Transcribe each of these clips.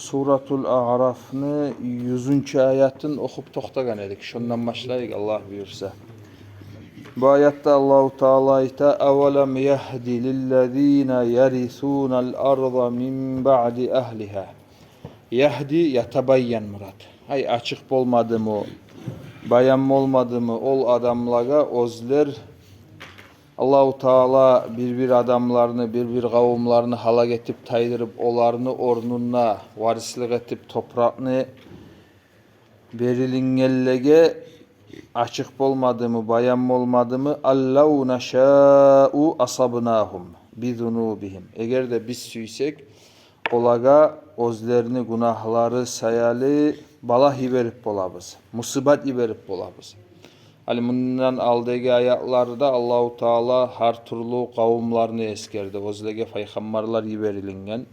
Suratul A'raf'ni 100. ayatın okup toxtagan edik. Şundan başlayık Allah buyursa. Bu ayette Allahu Teala ayta "Avelem yehdi lillezine yerisunal arda min ba'di ehliha." Yehdi yatabayyan murat. Hay açık bolmadı mı? Bayan olmadı mı? Ol adamlara özler Allahu Teala bir adamlarını, bir kavimlerini halak etip taydırıp onlarını ornuna varislik etip toprağını berilingellige açık olmadı mı, bayan olmadı mı? Allahu neşâ'u asabnâhum bizunubihim. Eğer de biz süysek olaga özlerini, günahları sayalı bala hiberip bolabız. Musibat hiberip bolabız. Ali bundan aldığı ayaklarda Allahu Teala her türlü kavimlerini eskerdi. Özlege peygamberler yiberilingen.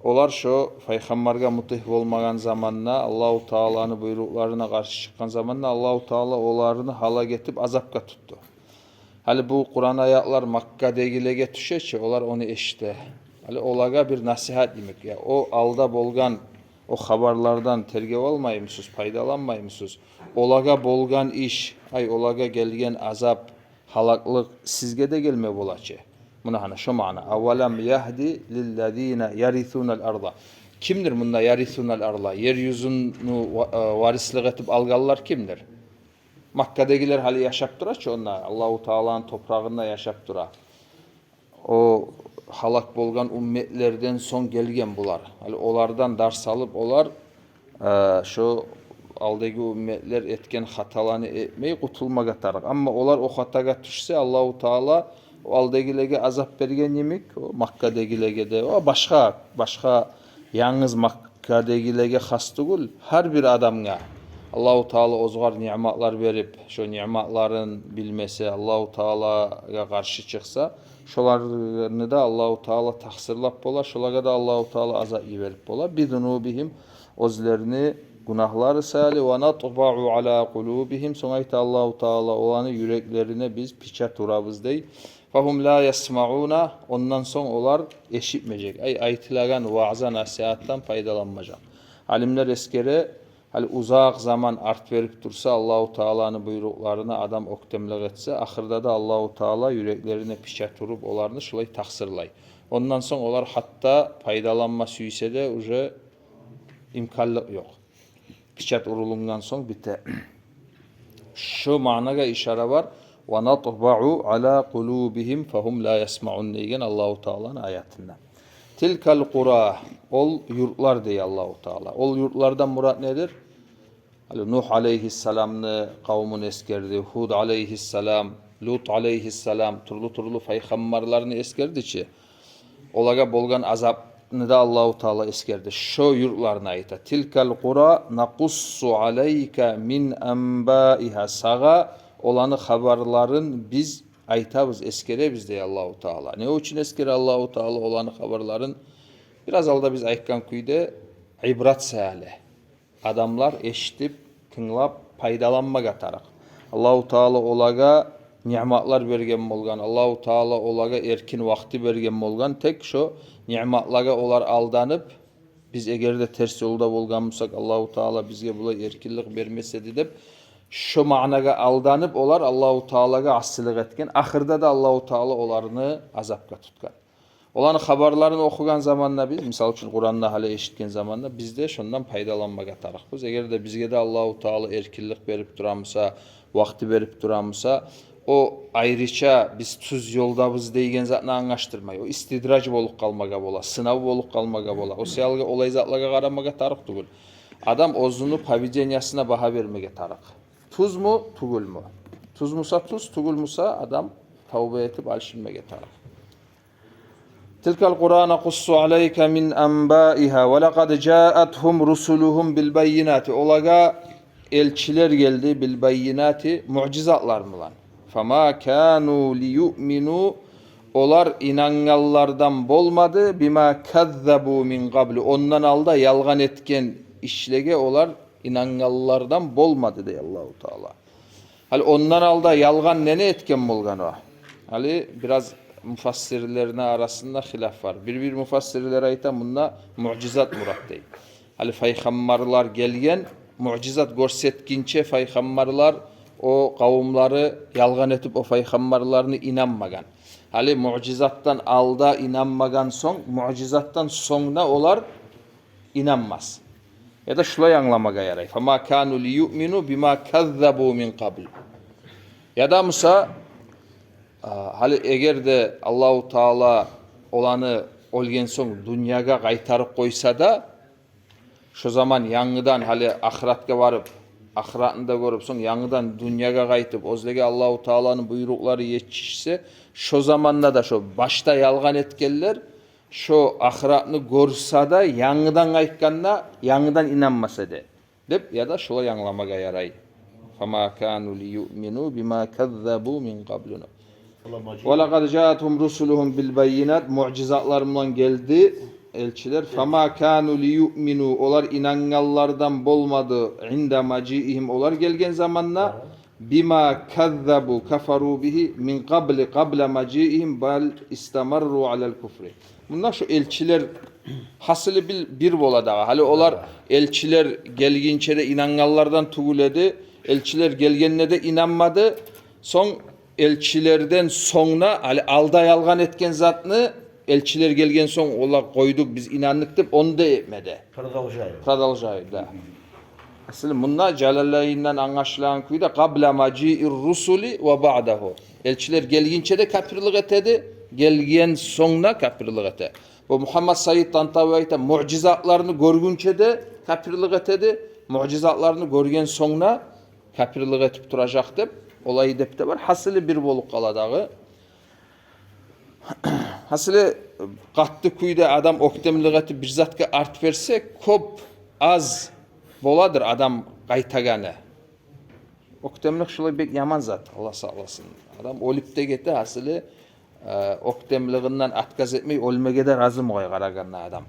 Olar şu peygamberge mutih olmagan zamanla Allahu Teala'nın buyruklarına karşı çıkan zamanla Allahu Teala onlarını halak etip azapka tuttu. Hali bu Kur'an ayaklar Makka'dagilege düşeçi, olar onu eşte. Hali olaga bir nasihat demek ya. O alda bolgan o haberlardan tergev almaymışsınız, faydalanmaymışsınız. Olaga bolgan iş, olaga gelgen azap, halaklık sizge de gelme bolaçı. Buna hani şu mana. Avelem yahdi lillezine yerisunal arda. Kimdir bunda yerisunal arda? Yeryüzünü varislik etip algallar kimdir? Makka'dakiler hali yaşap duraçı onlar. Allahu Teala'nın toprağında yaşap dura. O halak bolgan ümmetlerden son gelgen bular. Hali olardan ders alıp olar şu aldaki ümmetler etken hatalarını etmeyi kutulmaga tarık. Ama olar o hataga düşse Allahu Teala o aldagilege azap bergen yemek, o Makka'dagilege de o başka yalnız Makka'dagilege hastugul her bir adamga Allahu Teala ozgar nimetler verip şu nimetlerin bilmesi Allahu Teala'ya karşı çıksa şolarını da Allahu Teala taksirlap bola, şolarga da Allahu Teala azap verip bola. Bidunubihim özlerini günahları sali ve natba'u ala kulubihim. Sonra Allahu Teala olanı yüreklerine biz piçe turabız dey. Fahum la yesmauna, ondan son olar eşitmeyecek. Aytilagan vaazan nasihattan faydalanmayacak. Alimler eskere uzak zaman art verip dursa Allahu Teala'nın buyruklarına adam oktemlik etse ahırda da Allahu Teala yüreklerine piçe turup olarını şulay taksırlay. Ondan son olar hatta faydalanma süyse de uje imkanlık yok. Piçet urulundan son bite. Şu managa işare var. Ve natba'u ala kulubihim fehum la yesma'un degen Allahu Teala'nın ayetinden. Tilkal qura, ol yurtlar diye Allahu Teala. Ol yurtlardan murat nedir? Nuh aleyhisselam'ını kavmun eskerdi. Hud aleyhisselam, Lut aleyhisselam, turlu peygamberlerini eskerdi ki olaga bolgan azapını da Allahu Teala eskerdi. Şu yurtlarına ayta. Tilkal qura naqussu aleyke min enbaiha. Sağa olanı haberlerin biz aytabız, eskerebiz diye Allahu Teala. Ne için eskere Allahu Teala olanı haberlerin? Biraz alda biz aytkan kuyda ibrat sayale. Adamlar eşitip, tınlap, paydalanmak atarak. Allahu Teala olaga nimetler bergen bolgan. Allahu Teala olaga erkin vakti bergen bolgan. Tek şu nimetlarga olar aldanıp biz eğer de ters yolda bolganmısak Allahu Teala bizge bula erkinlik bermesedi dep şu managa aldanıp olar Allahu Teala'ga asılık etken. Ahırda da Allahu Teala olarını azapka tutkan. Olanı haberlerini okugan zamanla biz, misal için Kur'an'da hale eşitken zamanla biz de şundan paydalanmak atarıqbız. Eğer de bizge de Allahu Teala erkinlik berip duramısa, vakti berip duramısa, o ayrıca biz tuz yoldabız deygen zatını anlaştırmayı. O istidrac bolup kalmaga bola, sınav bolup kalmaga bola. O seyalga olay zatlaga qaramaga tarık tugul. Adam ozunu pavicenyasına baha vermege tarık. Tuz mu, tugul mu? Tuz musa tuz, tugul musa adam tavbe etip alşinmege tarık. Tilkal Kur'an naqussu aleyke min enbaiha ve laqad ca'atuhum rusuluhum bil bayinati. Olaga elçiler geldi bil bayinati, mucizatlar mı lan? Fama kanu liyu'minu, olar inangallardan bolmadı bima kazzabu min qablu. Ondan alda yalgan etken işlege olar inangallardan bolmadı diye Allahu Teala. Hali ondan alda yalgan nene etken bolgan o. Hali biraz mufassirlerine arasında hilaf var. Bir mufassirler aytan bununla mucizat murat deyip. Hali paygambarlar gelgen mucizat görsetkinçe paygambarlar o kavimleri yalgan etip o paygambarlarını inanmagan. Hali mucizattan alda inanmagan son, mucizattan sonra olar inanmaz. Ya da şulay anlamaga yaray. Fama kanu li yu'minu bima kazzabu min qabl. Ya da Musa hali eğer de Allahu Teala olanı olgen son dünyaga kaytarıp koysa da şu zaman yanıdan hali ahiratga varıp ahiratında görüp son yanıdan dünyaga kaytıp ozlege Allahu Teala'nın buyrukları yetişse şu zamanla da şu başta yalgan etkenler şu ahiratını görsa da yanıdan kaytkanna yanıdan inanmasa de. Dep ya da şula yanlamaga yaray. Fama kanu li yu'minu bima kazzabu min qabluna. Ve laqad ja'atuhum rusuluhum bil bayinat mucizatlarımla geldi elçiler. Fama kanu li yu'minu olar inanganlardan bolmadı inde maciihim olar gelgen zamanla bima kazzabu kafaru bihi min qabla maciihim bal istamarru alel kufri. Bunlar şu elçiler hasılı bir bolada. Hali olar elçiler gelginçe de inanganlardan tuguledi. Elçiler gelgenine de inanmadı. Son elçilerden sonra hali alda yalgan etken zatını elçiler gelgen son ola koyduk biz inandık deyip onu da etmedi. Pradalcayı da. Aslında bunlar Celaleyn'den anlaşılan kuyda qabla maci'ir rusuli ve ba'dahu. Elçiler gelginçe de kafirlik etedi. Gelgen sonra kafirlik etedi. Bu Muhammed Said Tantavi ayta mucizatlarını görgünçe de kafirlik etedi. Mucizatlarını görgen sonra kafirlik etip duracak deyip olayı deyip de var. Hasılı bir bolup kaladağı. Hasılı qattı kuyda adam oktemlik etip bir zatka art verse kop az boladır adam qaytagane. Oktemlik şulay bek yaman zat. Allah sağlasın. Adam olip de gete hasılı oktemliğinden atkaz etmeyi ölmege de razı moy qaraganna adam.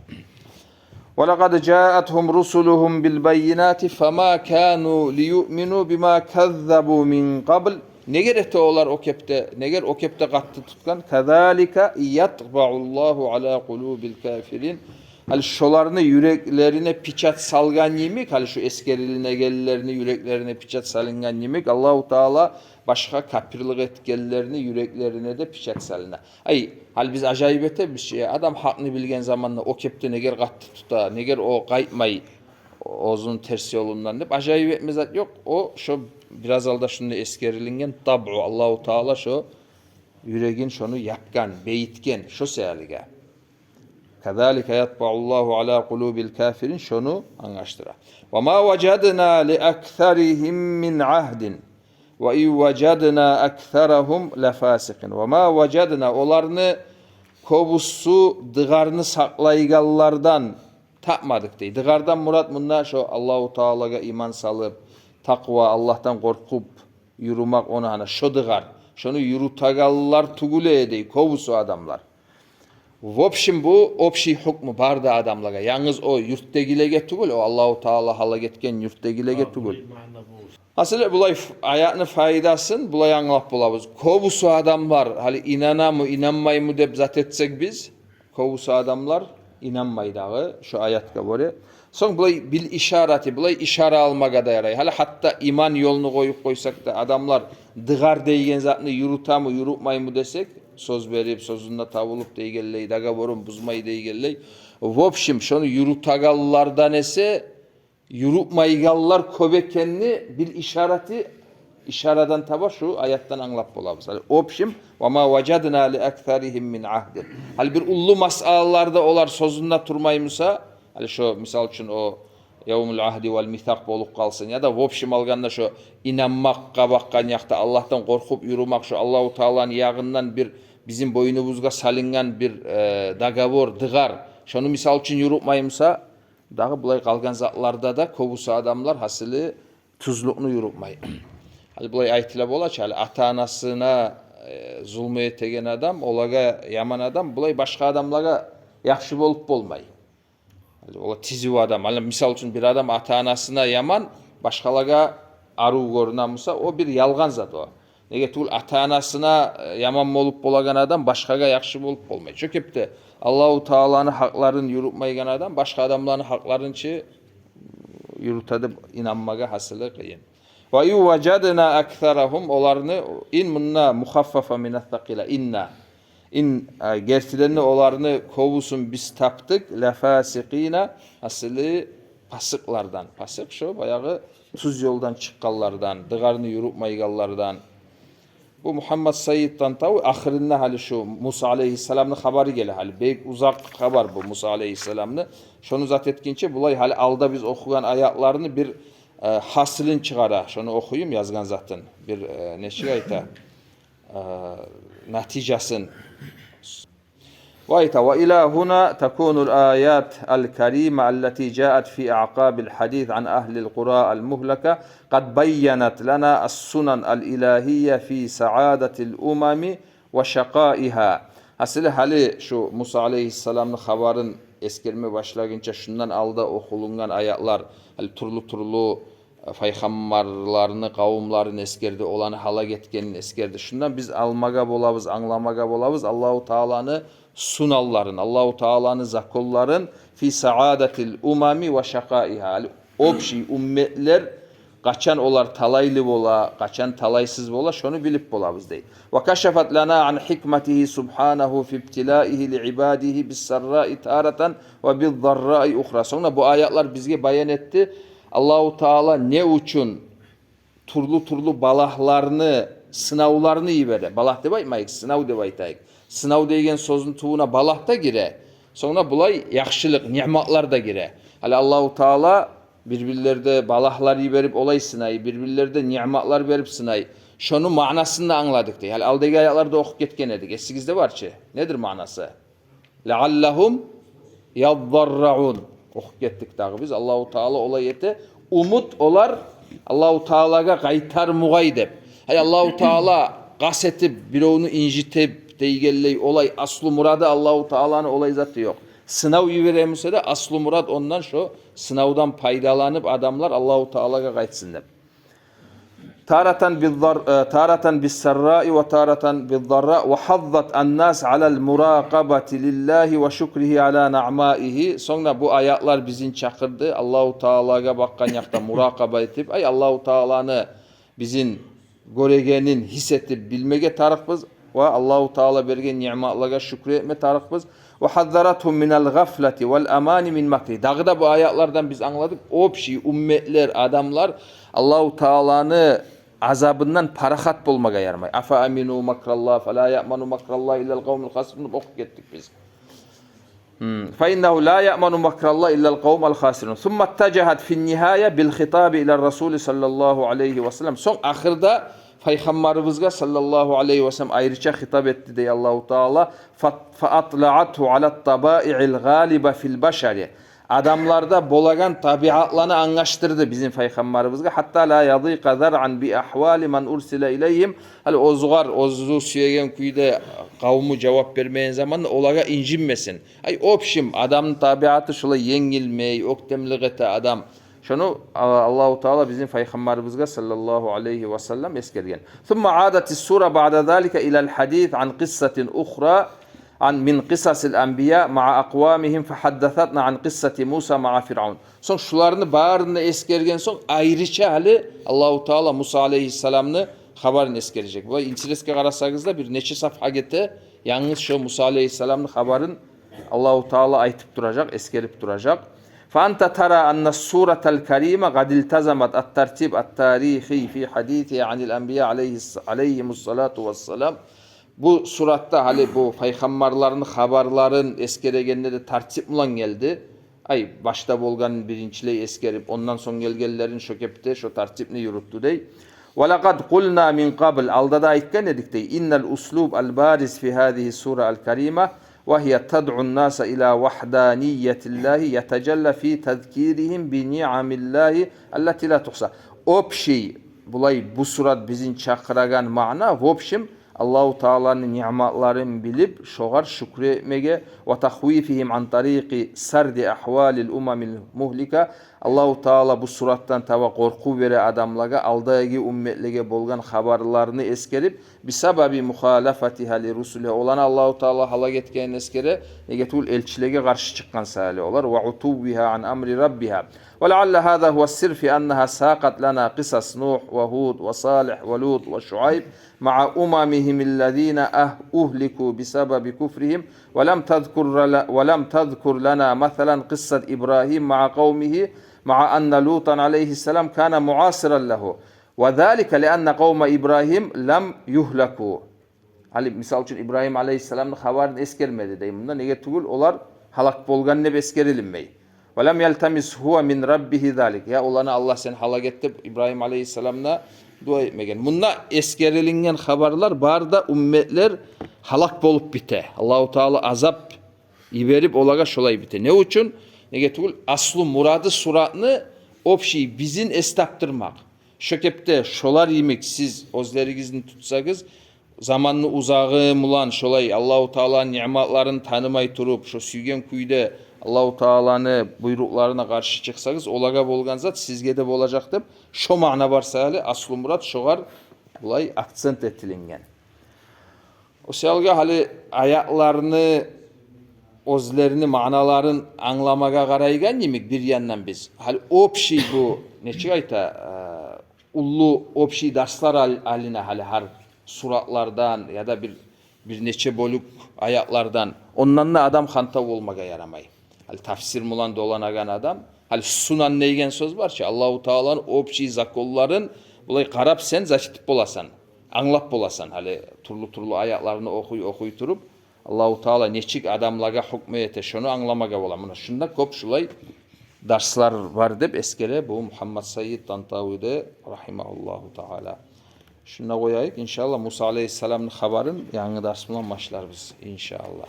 وَلَقَدْ جَاءَتْهُمْ رُسُلُهُمْ بِالْبَيِّنَاتِ فَمَا كَانُوا لِيُؤْمِنُوا بِمَا كَذَّبُوا مِنْ قَبْلِ Neger ete olar okepte, neger okepte qattı tutkan. كَذَٰلِكَ يَطْبَعُ اللّٰهُ عَلَى قُلُوبِ الْكَافِرِينَ Hali şolarını yüreklerine piçat salgan yemek, hali şu eskeriline gellerini yüreklerine piçat salıngan yemek, Allahu Teala başka kapirlik etkenlerini yüreklerine de piçat salına. Ay, hal biz acayip ete bir şey. Adam hakkını bilgen zamanla o kepte neger qattı tuta, neger o kaytmay ozun ters yolundan deyip acayip etmezat yok. O şu biraz alda şunu eskerilingen tab'u Allahu Teala şu yüreğin şunu yapgan, beyitgen, şu seyalige. Kazalika yatba'ullahu ala kulubil kafirin şunu anlaştıra. Ve ma vecadna li aktharihim min ahdin ve in vecadna aktharahum lafasikin. Ve ma vecadna olarını kobusu dıgarını saklaygallardan tapmadık dey. Dıgardan murat bunlar şu Allahu Teala'ga iman salıp takva Allah'tan korkup yürümek ona hani şu dıgar. Şunu yürütagallar tugule edey kobusu adamlar. Vopşim bu opşi hukmu barda adamlara. Yalnız o yurtdagilege tugul, o Allahu Teala hala getken yurtdagilege tugul. Aslında bulay ayatını faydasın, bulay anlap bulabız. Kovusu adamlar, hali inana mı, inanmay mı dep zat etsek biz, kovusu adamlar inanmaydağı şu ayatka böyle. Son bulay bil işareti, bulay işare almaga da yaray. Hali hatta iman yolunu koyup koysak da adamlar dıgar deygen zatını yürüta mı, yürütmay mı desek, söz verip sözünde tavulup deygelley, daga borun buzmayı deygelley. Vopşim şunu yürütagallardan ese yürütmaygallar köbekenni bil işareti işaradan taba şu ayattan anlap bolabız. Vopşim ve ma vecadna li aktharihim min ahdin. Hal bir ullu mas'alalarda olar sözünde turmaymısa, hal şu misal için o yevmul ahdi vel mithaq bolup kalsın ya da vopşim alganda şu inanmakka bakkan yakta Allah'tan korkup yürümek şu Allahu Teala'nın yağından bir bizim boynumuzga salıngan bir dagavor, dıgar. Şunu misal için yürütmayımsa, dağı bulay kalgan zatlarda da kovusu adamlar hasılı tuzluğunu yürütmay. Hali bulay aytila bolaç, hali ata-anasına zulmü etegen adam, olaga yaman adam, bulay başka adamlara yaxşı bolup bolmay. Ola tiziv adam. Hali misal için bir adam ata-anasına yaman, başkalarga aru görünamısa, o bir yalgan zat o. Nege tul ata-anasına yaman bolup bolagan adam başkaga yaxşı bolup bolmayt. Çökepti Allahu Taala'nın haklarını yürütmaygan adam başka adamların haklarınçı yürütedip inanmaga hasılı kıyın. Ve yuvacadna aktharahum olarını in munna muhaffafa minat-thaqila inna in gerçilerini olarını kovusun biz taptık lefasiqina asılı pasıklardan. Pasık şu bayağı tuz yoldan çıkkallardan, dıgarını yürütmaygallardan. Bu Muhammed Sayyid'dan tabi ahirinde hali şu Musa Aleyhisselam'ın haberi gele hali. Beyk uzak haber bu Musa Aleyhisselam'ın. Şunu zat etkince bulay hali alda biz okuyan ayaklarını bir hasilin çıkara. Şunu okuyayım yazgan zaten. Bir neşi ayta neticasın. Ve ila huna tekunul ayat el-kerime allati caat fi a'qabil hadith an ahlil qura el-muhlaka kad bayyanat lana as-sunan el-ilahiyye fi sa'adatil umami ve şakaiha. Aslı hali şu Musa Aleyhisselam'ın haberin eskerme başlayınca şundan alda okulungan ayatlar turlu peygamberlerini kavimlerin eskerdi olanı halak etkenini eskerdi. Şundan biz almaga bolabız, anlamaga bolabız Allahu Teala'nı sunalların, Allahu Teala'nın zakolların fi saadatil umami ve şakaiha. Opşi ümmetler kaçan olar talaylı bola, kaçan talaysız bola şunu bilip bolabız deyil. Ve kaşafat lana an hikmetihi subhanahu fi ibtilaihi li ibadihi bis sarra'i taratan ve bil darra'i ukhra. Sonra bu ayetler bizge bayan etti. Allahu Teala ne üçün turlu balahlarını, sınavlarını ibere. Balah debaymayık, sınav debaytayık. Sınav degen sözün tuğuna balah da gire. Sonra bulay yaxşılık, nimetler da gire. Hali Allahu Teala birbirlerde balahlar iberip olay sınayı, birbirlerde nimetler verip sınayı. Şunu manasını da anladık diye. Hali aldaki ayaklarda okuk ketken edik. Esigizde var ki. Nedir manası? Leallahum yaddarraun. Okuk kettik dağı biz. Allahu Teala olay ete. Umut olar Allahu Teala'ga kaytar mugay dep. Hay Allahu Teala kasetip birovunu incitip deygelley olay aslı muradı Allahu Teala'nın olay zatı yok. Sınav yiveremse de aslı murad ondan şu sınavdan faydalanıp adamlar Allahu Teala'ga kaytsın dep. Taratan bis-sarra'i ve taratan bil-darra ve hazzat an-nas ala'l muraqabati lillahi ve şükrihi ala na'maihi. Sonra bu ayetler bizin çakırdı. Allahu Teala'ga bakkan yakta murakaba etip ay Allahu Teala'nı bizin göregenin hissetip bilmege tarıkbız ve Allahu Teala bergen nimetlerge şükretme tarıkbız. Ve hazzarathum minel gafleti vel amani min makri. Dağda bu ayetlerden biz anladık. Opşi ümmetler, adamlar Allahu Teala'nı azabından parahat bulmaga yarmay. Afa aminu makrallah fe la ya'manu makrallah illa'l kavmul hasirun. Okuyup gittik biz. Fe innehu la ya'manu makrallah illa'l kavmul hasirun. Thumma ittacahat fi'n nihaya bil hitabi ila Rasul sallallahu aleyhi ve sellem. Son ahirda Peygamberimizge sallallahu aleyhi ve sellem ayrıca hitap etti diye Allahu Teala fa atla'athu ala'at taba'i'il galiba fil bashari. Adamlarda bolagan tabiatlarını anlaştırdı bizim Peygamberimizge. Hatta la yadîka zar'an bi ahvali man ursile ileyhim. Hali ozgar, ozu suyegen kuyda kavmu cevap vermeyen zaman olaga incinmesin. Ay opşim adamın tabiatı şula yengilmey, oktemliğete adam. Şunu Allahu Teala bizim Peygamberimizge sallallahu aleyhi ve sellem eskergen. Thumma adatis sura ba'da zalika ila'l hadith an qissatin ukhra an min qisasil anbiya ma'a aqwamihim fahaddathatna an qissati Musa ma'a Firavun. Son şularını bağırını eskergen son ayrıca hali Allahu Teala Musa Aleyhisselam'ını haberini eskerecek. Bu İlçileske qarasagızda bir neçe safha gete yalnız şu Musa Aleyhisselam'ın haberin Allahu Teala aytıp duracak, eskerip duracak. فأنت ترى أن السورة الكريمة قد التزمت الترتيب التاريخي في حديثه عن الأنبياء عليهم الصلاة والسلام. Bu suratta hali bu peygamberlerin haberlerin eskeregenleri de tartip mulan geldi. Ay başta bolgan birincileyi eskerip ondan son gelgelerin şökepte şu tartipni yürüttü dey. وَلَقَدْ قُلْنَا مِنْ قَبْلِ Aldada ayıkken dedik dey. اِنَّ الْاُسْلُوبَ الْبَارِزِ فِي هَذِهِ سُورَ الْكَرِيمَةِ وَهِيَ تَدْعُ النَّاسَ إِلَى وَحْدَانِيَّةِ اللّٰهِ يَتَجَلَّ فِي تَذْكِيرِهِمْ بِنِعَمِ اللّٰهِ الَّتِي لَا تُحْصَى. Opşi, bulay bu surat bizin çakıragan mana, opşim Allahu Taala'nın nimetlerini bilip şoğar şükretmege ve tahvifihim an tariqi sardi ahvalil umamil muhlika. Allahu Taala bu surattan tava korku vere adamlaga aldagi ummetlege bolgan habarlarını eskerip bisababi muhalafatiha li rusule olan Allahu Taala halak etken eskere negetul elçilege karşı çıkan sale olar ve utuvviha an amri rabbiha. Ve lealle hâzâ huve's-sir fi enneha sâqat lana qisas Nuh ve Hud ve Salih ve Lut ve Şuayb ma'a umamihim ellezîne uhliku bisababi kufrihim ve lem tezkur lana meselen qissat İbrahim ma'a kavmihi ma'a enne Lutan aleyhisselam kana muasiran lehu. Ve zâlike li'enne kavme İbrahim lem yuhlaku. Ali misal için İbrahim aleyhisselam'ın havarını eskermedi deyim. Bunda nege tugul olar halak bolgan ne eskerilmeyi. Ve lem yeltemis huve min rabbihi zâlik. Ya olanı Allah sen halak etti İbrahim aleyhisselam'la dua etmegen. Bunda eskerilingen haberler barda ümmetler halak bolup bite. Allahu Teala azap iberip olaga şolay bite. Ne için? Nege tugul aslu muradı suratını opşi bizin estaptırmak. Şökepte şolar yemek siz özlerinizin tutsagız zamanını uzağım ulan şolay Allahu Teala'nın nimetlerini tanımay turup şu süygen kuyda Allahu Teala'nın buyruklarına karşı çıksanız olaga bolgan zat sizge de bolacak dep şu mana varsa hali aslı murat şoğar bulay akcent etilingen. O selga hali ayaklarını özlerini manaların anlamaga karaygan yemek bir yandan biz. Hali opşi bu neçe ayta ullu opşi dersler haline hali har suratlardan ya da bir neçe bölük ayaklardan ondan da adam hanta olmaga yaramay. Hal tafsir mulan dolanagan adam hal sunan neygen söz var ki Allahu Teala'nın opşi zakolların bulay qarap sen zaşitip bolasan, anlap bolasan hali turlu ayaklarını okuy turup Allahu Teala neçik adamlaga hukmeyete şunu anlamaga bolamına. Şunda kop şulay dersler var dep eskere bu Muhammed Sayyid Tantavi'de rahimahullahu Teala. Şuna koyayık inşallah Musa Aleyhisselam'ın haberin yanı ders bilen başlar biz inşallah.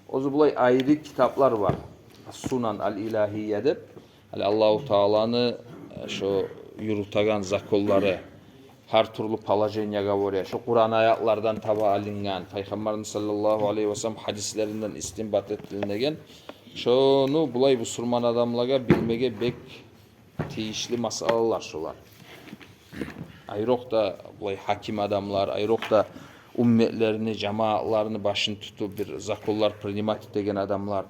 O bulay ayrı kitaplar var. Sunan al-İlahiyye'de Allahu Teala'nı şu yurutagan zakolları her türlü palajenyaga vorya. Şu Kur'an ayatlardan taba alingan. Peygamberin sallallahu aleyhi ve sellem hadislerinden istinbat ettirilgen. Şunu bulay bu surman adamlaga bilmege bek teyişli masalalar şolar. Ayrok da bulay hakim adamlar, ayrok da ümmetlerini, cemaatlarını başın tutup bir zakollar primat degen adamlar.